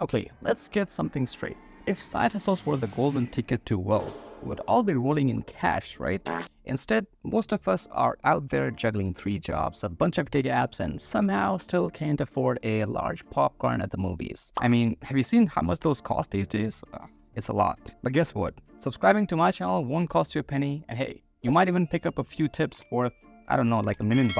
Okay, let's get something straight. If side hustles were the golden ticket to wealth, we would all be rolling in cash, right? Instead, most of us are out there juggling 3 jobs, a bunch of gig apps, and somehow still can't afford a large popcorn at the movies. I mean, have you seen how much those cost these days? It's a lot. But guess what? Subscribing to my channel won't cost you a penny, and hey, you might even pick up a few tips worth, I don't know, like $1 million.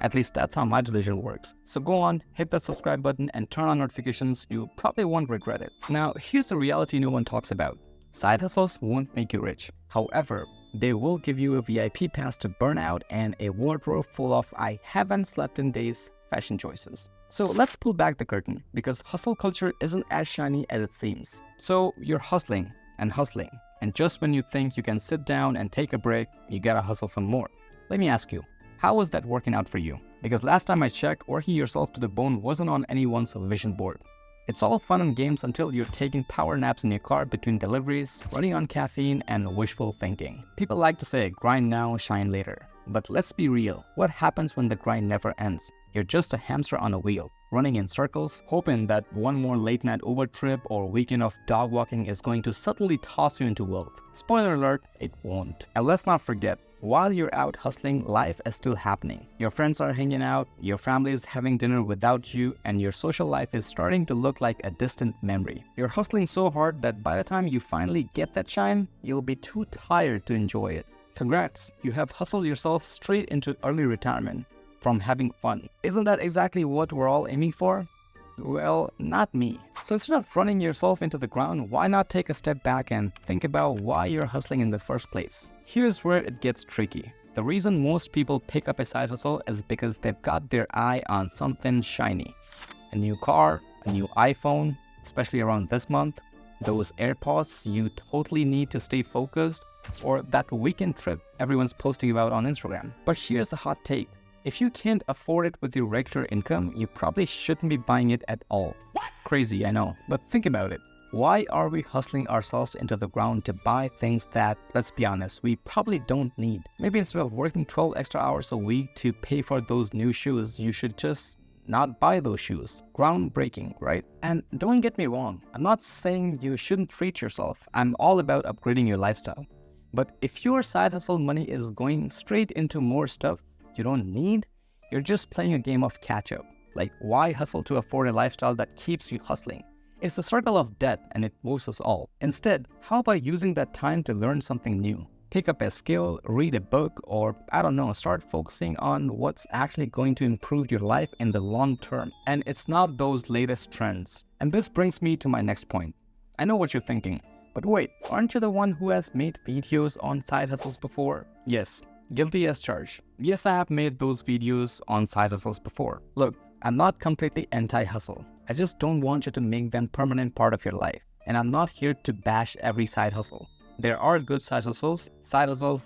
At least that's how my religion works. So go on, hit that subscribe button and turn on notifications. You probably won't regret it. Now, here's the reality no one talks about. Side hustles won't make you rich. However, they will give you a VIP pass to burnout and a wardrobe full of I haven't slept in days fashion choices. So let's pull back the curtain, because hustle culture isn't as shiny as it seems. So you're hustling, and just when you think you can sit down and take a break, you gotta hustle some more. Let me ask you, how was that working out for you? Because last time I checked, working yourself to the bone wasn't on anyone's vision board. It's all fun and games until you're taking power naps in your car between deliveries, running on caffeine, and wishful thinking. People like to say, grind now, shine later. But let's be real, what happens when the grind never ends? You're just a hamster on a wheel, running in circles, hoping that one more late night Uber trip or weekend of dog walking is going to subtly toss you into wealth. Spoiler alert, it won't. And let's not forget, while you're out hustling, life is still happening. Your friends are hanging out, your family is having dinner without you, and your social life is starting to look like a distant memory. You're hustling so hard that by the time you finally get that shine, you'll be too tired to enjoy it. Congrats, you have hustled yourself straight into early retirement from having fun. Isn't that exactly what we're all aiming for? Well, not me. So instead of running yourself into the ground, why not take a step back and think about why you're hustling in the first place? Here's where it gets tricky. The reason most people pick up a side hustle is because they've got their eye on something shiny. A new car, a new iPhone, especially around this month, those AirPods you totally need to stay focused, or that weekend trip everyone's posting about on Instagram. But here's a hot take. If you can't afford it with your regular income, you probably shouldn't be buying it at all. What? Crazy, I know. But think about it. Why are we hustling ourselves into the ground to buy things that, let's be honest, we probably don't need? Maybe instead of working 12 extra hours a week to pay for those new shoes, you should just not buy those shoes. Groundbreaking, right? And don't get me wrong, I'm not saying you shouldn't treat yourself. I'm all about upgrading your lifestyle. But if your side hustle money is going straight into more stuff you don't need, you're just playing a game of catch up. Like, why hustle to afford a lifestyle that keeps you hustling? It's a circle of debt and it moves us all. Instead, how about using that time to learn something new? Pick up a skill, read a book, or I don't know, start focusing on what's actually going to improve your life in the long term. And it's not those latest trends. And this brings me to my next point. I know what you're thinking, but wait, aren't you the one who has made videos on side hustles before? Yes. Guilty as charged. Yes, I have made those videos on side hustles before. Look, I'm not completely anti-hustle. I just don't want you to make them permanent part of your life. And I'm not here to bash every side hustle. There are good side hustles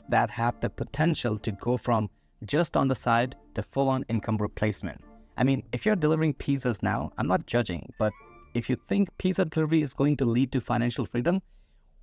that have the potential to go from just on the side to full-on income replacement. I mean, if you're delivering pizzas now, I'm not judging, but if you think pizza delivery is going to lead to financial freedom,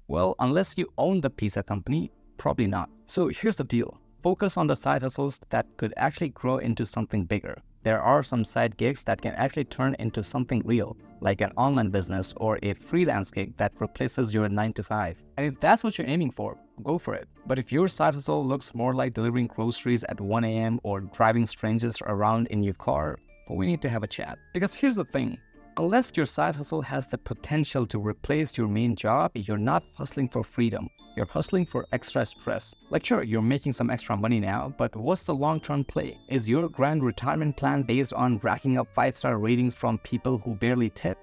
well, unless you own the pizza company, probably not. So here's the deal. Focus on the side hustles that could actually grow into something bigger. There are some side gigs that can actually turn into something real, like an online business or a freelance gig that replaces your 9 to 5. And if that's what you're aiming for, go for it. But if your side hustle looks more like delivering groceries at 1 a.m. or driving strangers around in your car, we need to have a chat. Because here's the thing. Unless your side hustle has the potential to replace your main job, you're not hustling for freedom. You're hustling for extra stress. Like sure, you're making some extra money now, but what's the long-term play? Is your grand retirement plan based on racking up 5-star ratings from people who barely tip?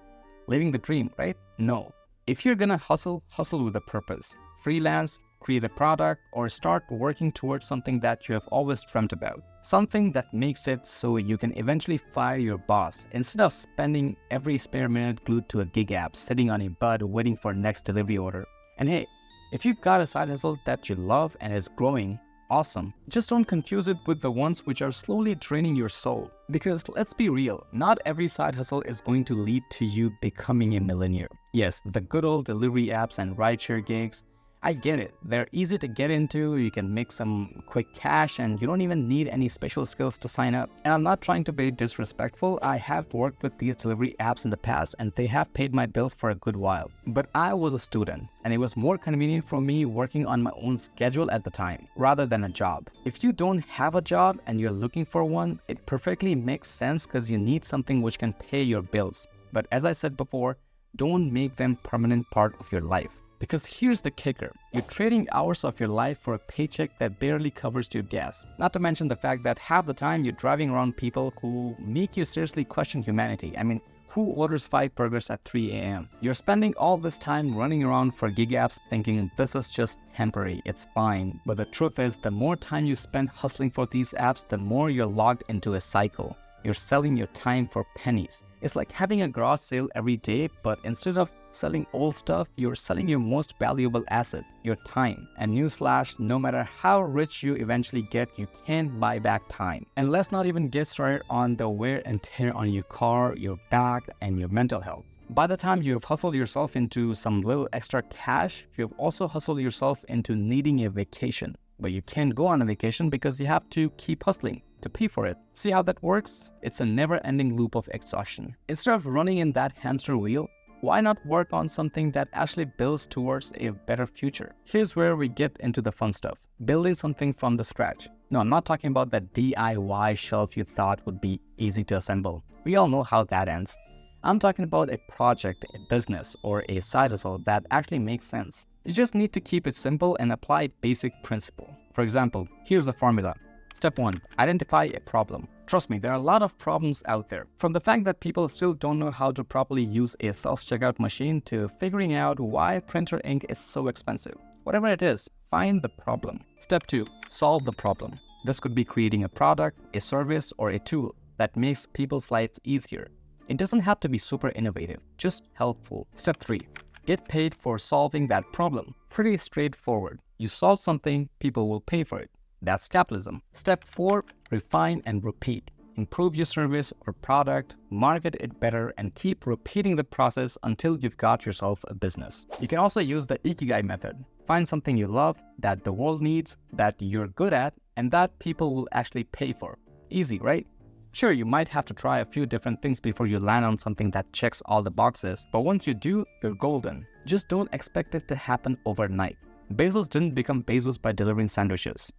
Living the dream, right? No. If you're gonna hustle, hustle with a purpose. Freelance, create a product, or start working towards something that you have always dreamt about. Something that makes it so you can eventually fire your boss instead of spending every spare minute glued to a gig app, sitting on a bud waiting for next delivery order. And hey, if you've got a side hustle that you love and is growing, awesome. Just don't confuse it with the ones which are slowly draining your soul. Because let's be real, not every side hustle is going to lead to you becoming a millionaire. Yes, the good old delivery apps and rideshare gigs, I get it. They're easy to get into, you can make some quick cash, and you don't even need any special skills to sign up. And I'm not trying to be disrespectful. I have worked with these delivery apps in the past and they have paid my bills for a good while. But I was a student and it was more convenient for me working on my own schedule at the time rather than a job. If you don't have a job and you're looking for one, it perfectly makes sense because you need something which can pay your bills. But as I said before, don't make them permanent part of your life. Because here's the kicker, you're trading hours of your life for a paycheck that barely covers your gas. Not to mention the fact that half the time you're driving around people who make you seriously question humanity. I mean, who orders 5 burgers at 3 a.m.? You're spending all this time running around for gig apps thinking this is just temporary, it's fine. But the truth is, the more time you spend hustling for these apps, the more you're logged into a cycle. You're selling your time for pennies. It's like having a garage sale every day, but instead of selling old stuff, you're selling your most valuable asset, your time. And newsflash, no matter how rich you eventually get, you can't buy back time. And let's not even get started on the wear and tear on your car, your back, and your mental health. By the time you've hustled yourself into some little extra cash, you've also hustled yourself into needing a vacation. But you can't go on a vacation because you have to keep hustling to pay for it. See how that works? It's a never-ending loop of exhaustion. Instead of running in that hamster wheel, why not work on something that actually builds towards a better future? Here's where we get into the fun stuff. Building something from the scratch. No, I'm not talking about that DIY shelf you thought would be easy to assemble. We all know how that ends. I'm talking about a project, a business, or a side hustle that actually makes sense. You just need to keep it simple and apply basic principle. For example, here's a formula. Step 1. Identify a problem. Trust me, there are a lot of problems out there. From the fact that people still don't know how to properly use a self-checkout machine to figuring out why printer ink is so expensive. Whatever it is, find the problem. Step 2. Solve the problem. This could be creating a product, a service, or a tool that makes people's lives easier. It doesn't have to be super innovative, just helpful. Step 3. Get paid for solving that problem. Pretty straightforward. You solve something, people will pay for it. That's capitalism. Step 4, refine and repeat. Improve your service or product, market it better, and keep repeating the process until you've got yourself a business. You can also use the Ikigai method. Find something you love, that the world needs, that you're good at, and that people will actually pay for. Easy, right? Sure, you might have to try a few different things before you land on something that checks all the boxes, but once you do, you're golden. Just don't expect it to happen overnight. Bezos didn't become Bezos by delivering sandwiches.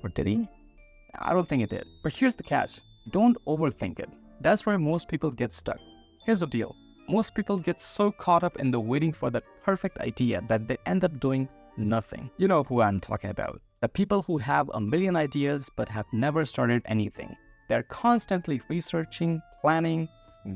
Or did he? I don't think it did. But here's the catch. Don't overthink it. That's where most people get stuck. Here's the deal. Most people get so caught up in the waiting for that perfect idea that they end up doing nothing. You know who I'm talking about. The people who have a million ideas but have never started anything. They're constantly researching, planning,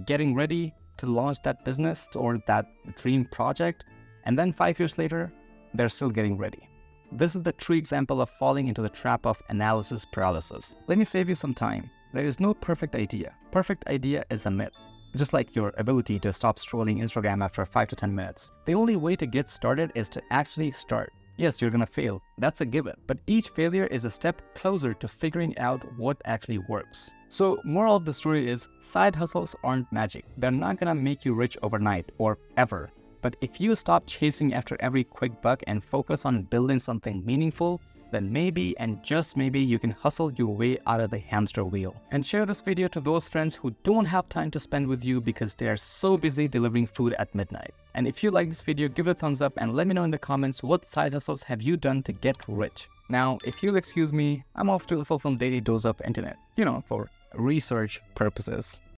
getting ready to launch that business or that dream project. And then 5 years later, they're still getting ready. This is the true example of falling into the trap of analysis paralysis. Let me save you some time. There is no perfect idea. Perfect idea is a myth. Just like your ability to stop scrolling Instagram after 5 to 10 minutes. The only way to get started is to actually start. Yes, you're gonna fail. That's a given. But each failure is a step closer to figuring out what actually works. So, moral of the story is, side hustles aren't magic. They're not gonna make you rich overnight or ever. But if you stop chasing after every quick buck and focus on building something meaningful, then maybe and just maybe you can hustle your way out of the hamster wheel. And share this video to those friends who don't have time to spend with you because they are so busy delivering food at midnight. And if you like this video, give it a thumbs up and let me know in the comments what side hustles have you done to get rich. Now, if you'll excuse me, I'm off to hustle some daily dose of internet, for research purposes.